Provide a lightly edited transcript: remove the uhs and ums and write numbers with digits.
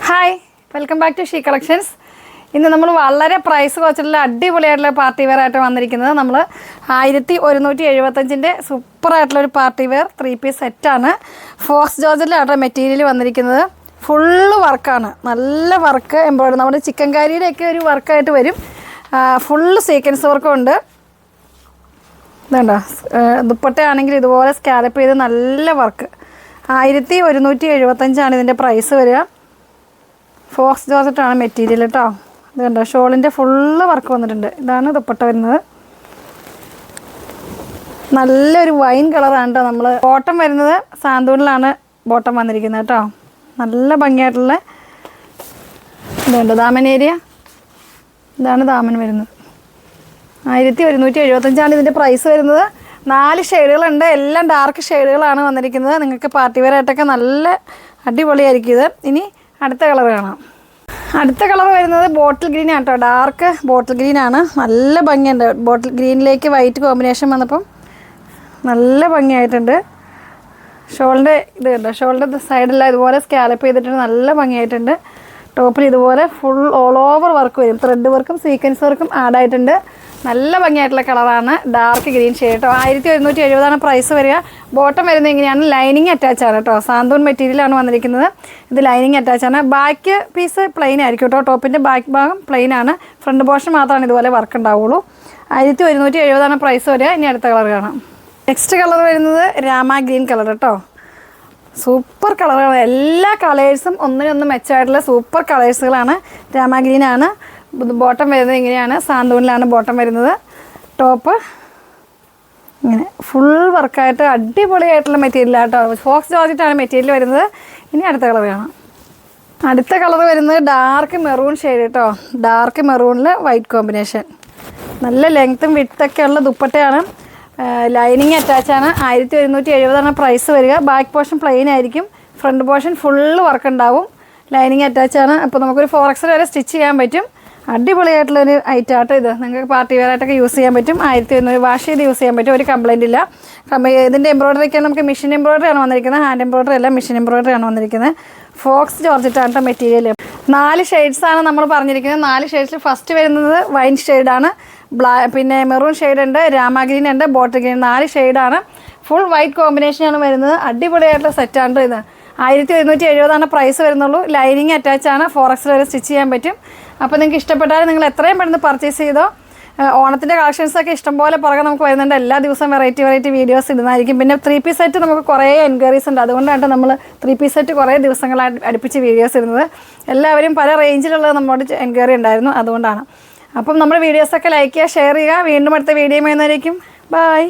Hi, welcome back to She Collections. ഇന്ന് നമ്മൾ വളരെ പ്രൈസ് കുറച്ചിട്ടുള്ള അടിപൊളിയായിട്ടുള്ള പാർട്ടി വെയർ ആയിട്ട് വന്നിരിക്കുന്നത്. നമ്മൾ 1175-ൻ്റെ സൂപ്പറായിട്ടുള്ളൊരു പാർട്ടി വെയർ 3 പീസ് സെറ്റാണ്. ഫോക്സ് ജോർജറ്റിലാണ് മെറ്റീരിയൽ വന്നിരിക്കുന്നത്. ഫുള്ള് വർക്കാണ്, നല്ല വർക്ക് എംബ്രോയിഡറി. നമ്മുടെ ചിക്കൻ കാരിയുടെയൊക്കെ ഒരു വർക്കായിട്ട് വരും. ഫുള്ള് സീക്വൻസ് വർക്കും ഉണ്ട്. ഇതുണ്ടോ, ദുപ്പട്ടയാണെങ്കിൽ ഇതുപോലെ സ്കാലപ്പ് ചെയ്ത് നല്ല വർക്ക്. 1175 ഇതിൻ്റെ പ്രൈസ് വരിക. ഫോക്സ് ജോർജറ്റാണ് മെറ്റീരിയൽ കേട്ടോ. ഇത് കണ്ടോ, ഷോളിൻ്റെ ഫുള്ള് വർക്ക് വന്നിട്ടുണ്ട്. ഇതാണ് ദുപ്പട്ട വരുന്നത്. നല്ലൊരു വൈൻ കളറാണ് കേട്ടോ. നമ്മൾ ബോട്ടം വരുന്നത് സാന്തൂണിലാണ് ബോട്ടം വന്നിരിക്കുന്നത് കേട്ടോ. നല്ല ഭംഗിയായിട്ടുള്ള ഇതുണ്ട് ദാമൻ ഏരിയ. ഇതാണ് ദാമൻ വരുന്നത്. 1175 ഇതിൻ്റെ പ്രൈസ് വരുന്നത്. 4 ഷെയ്ഡുകളുണ്ട്, എല്ലാം ഡാർക്ക് ഷെയ്ഡുകളാണ് വന്നിരിക്കുന്നത്. നിങ്ങൾക്ക് പാർട്ടി വെയർ ആയിട്ടൊക്കെ നല്ല അടിപൊളിയായിരിക്കും ഇത്. ഇനി അടുത്ത കളർ കാണാം. അടുത്ത കളർ വരുന്നത് ബോട്ടിൽ ഗ്രീൻ ആണ് കേട്ടോ. ഡാർക്ക് ബോട്ടിൽ ഗ്രീൻ ആണ്. നല്ല ഭംഗിയുണ്ട്. ബോട്ടിൽ ഗ്രീനിലേക്ക് വൈറ്റ് കോമ്പിനേഷൻ വന്നപ്പം നല്ല ഭംഗിയായിട്ടുണ്ട്. ഷോളിൻ്റെ ഇത് കണ്ടോ, ഷോളിൻ്റെ സൈഡെല്ലാം ഇതുപോലെ സ്കാലപ്പ് ചെയ്തിട്ടുണ്ട്. നല്ല ഭംഗിയായിട്ടുണ്ട്. ടോപ്പിൽ ഇതുപോലെ ഫുൾ ഓൾ ഓവർ വർക്ക് വരും. ത്രെഡ് വർക്കും സീക്വൻസ് വർക്കും ആഡായിട്ടുണ്ട്. നല്ല ഭംഗിയായിട്ടുള്ള കളറാണ്. ഡാർക്ക് ഗ്രീൻ ഷെയ്ഡ് കേട്ടോ. 1170 പ്രൈസ് വരിക. ബോട്ടം വരുന്നത് ഇങ്ങനെയാണ്. ലൈനിങ് അറ്റാച്ച് ആണ് കേട്ടോ. സാന്തൂൺ മെറ്റീരിയലാണ് വന്നിരിക്കുന്നത്. ഇത് ലൈനിങ് അറ്റാച്ച് ആണ്. ബാക്ക് പീസ് പ്ലെയിൻ ആയിരിക്കും കേട്ടോ. ടോപ്പിൻ്റെ ബാക്ക് ഭാഗം പ്ലെയിൻ ആണ്. ഫ്രണ്ട് പോർഷൻ മാത്രമാണ് ഇതുപോലെ വർക്ക് ഉണ്ടാവുള്ളൂ. 1170 പ്രൈസ് വരിക. ഇനി അടുത്ത കളർ കാണാം. നെക്സ്റ്റ് കളർ വരുന്നത് രാമ ഗ്രീൻ കളർ കേട്ടോ. സൂപ്പർ കളറുകളാണ്. എല്ലാ കളേഴ്സും ഒന്നിനൊന്ന് മെച്ചമായിട്ടുള്ള സൂപ്പർ കളേഴ്സുകളാണ്. രാമ ഗ്രീനാണ്. ബോട്ടം വരുന്നത് ഇങ്ങനെയാണ്. സാന്തൂണിലാണ് ബോട്ടം വരുന്നത്. ടോപ്പ് ഇങ്ങനെ ഫുൾ വർക്കായിട്ട് അടിപൊളിയായിട്ടുള്ള മെറ്റീരിയലാണ് കേട്ടോ. ഫോക്സ് ജോർജറ്റാണ് മെറ്റീരിയൽ വരുന്നത്. ഇനി അടുത്ത കളർ കാണാം. അടുത്ത കളർ വരുന്നത് ഡാർക്ക് മെറൂൺ ഷെയ്ഡ് കേട്ടോ. ഡാർക്ക് മെറൂണിൽ വൈറ്റ് കോമ്പിനേഷൻ. നല്ല ലെങ്ത്തും വിഡ്ത്തൊക്കെ ഉള്ള ദുപ്പട്ടയാണ്. ലൈനിങ് അറ്റാച്ചാണ്. 1170 പ്രൈസ് വരിക. ബാക്ക് പോർഷൻ പ്ലെയിൻ ആയിരിക്കും. ഫ്രണ്ട് പോർഷൻ ഫുള്ള് വർക്ക് ഉണ്ടാവും. ലൈനിങ് അറ്റാച്ചാണ്. അപ്പോൾ നമുക്കൊരു 4XL വരെ സ്റ്റിച്ച് ചെയ്യാൻ പറ്റും. അടിപൊളിയായിട്ടുള്ളൊരു ഐറ്റാട്ടോ ഇത്. നിങ്ങൾക്ക് പാർട്ടി വെയർ ആയിട്ടൊക്കെ യൂസ് ചെയ്യാൻ പറ്റും. 1100 വാഷ് ചെയ്ത് യൂസ് ചെയ്യാൻ പറ്റും. ഒരു കംപ്ലയിൻ്റ് ഇല്ല. ഇതിൻ്റെ എംബ്രോയിഡറിയൊക്കെ നമുക്ക് മെഷീൻ എംബ്രോയിഡറി ആണ് വന്നിരിക്കുന്നത്. ഹാൻഡ് എംബ്രോയിഡറി അല്ല, മെഷീൻ എംബ്രോയിഡറി ആണ് വന്നിരിക്കുന്നത്. Fox ജോർജറ്റാണ് material. 4 ഷെയ്ഡ്സാണ് നമ്മൾ പറഞ്ഞിരിക്കുന്നത്. 4 ഷെയ്ഡ്സിൽ ഫസ്റ്റ് വരുന്നത് വൈൻ ഷെയ്ഡാണ്. പിന്നെ മെറൂൺ ഷെയ്ഡ് ഉണ്ട്, രാമ ഗ്രീൻ ഉണ്ട്, ബോട്ടിൽ ഗ്രീൻ. 4 ഷെയ്ഡാണ്. ഫുൾ വൈറ്റ് കോമ്പിനേഷനാണ് വരുന്നത്. അടിപൊളിയായിട്ടുള്ള സെറ്റാണ് ഇത്. 1170 പ്രൈസ് വരുന്നുള്ളൂ. ലൈനിങ് അറ്റാച്ചാണ്. 4XL വരെ സ്റ്റിച്ച് ചെയ്യാൻ പറ്റും. അപ്പോൾ നിങ്ങൾക്ക് ഇഷ്ടപ്പെട്ടാൽ നിങ്ങൾ എത്രയും പെട്ടെന്ന് പർച്ചേസ് ചെയ്തോ. ഓണത്തിൻ്റെ കളക്ഷൻസൊക്കെ ഇഷ്ടംപോലെ പുറകെ നമുക്ക് വരുന്നുണ്ട്. എല്ലാ ദിവസവും വെറൈറ്റി വീഡിയോസ് ഇടുന്നതായിരിക്കും. പിന്നെ 3 പീസ് സെറ്റ് നമുക്ക് കുറേ എൻക്വയറീസ് ഉണ്ട്. അതുകൊണ്ടാണ് നമ്മൾ 3 പീസ് സെറ്റ് കുറേ ദിവസങ്ങളായിട്ട് അടുപ്പിച്ച് വീഡിയോസ് ഇടുന്നത്. എല്ലാവരും പല റേഞ്ചിലുള്ളത് നമ്മളോട് എൻക്വയറി ഉണ്ടായിരുന്നു. അതുകൊണ്ടാണ്. അപ്പം നമ്മുടെ വീഡിയോസൊക്കെ ലൈക്ക് ചെയ്യുക, ഷെയർ ചെയ്യുക. വീണ്ടും അടുത്ത വീഡിയോ വരുന്നതായിരിക്കും. ബൈ.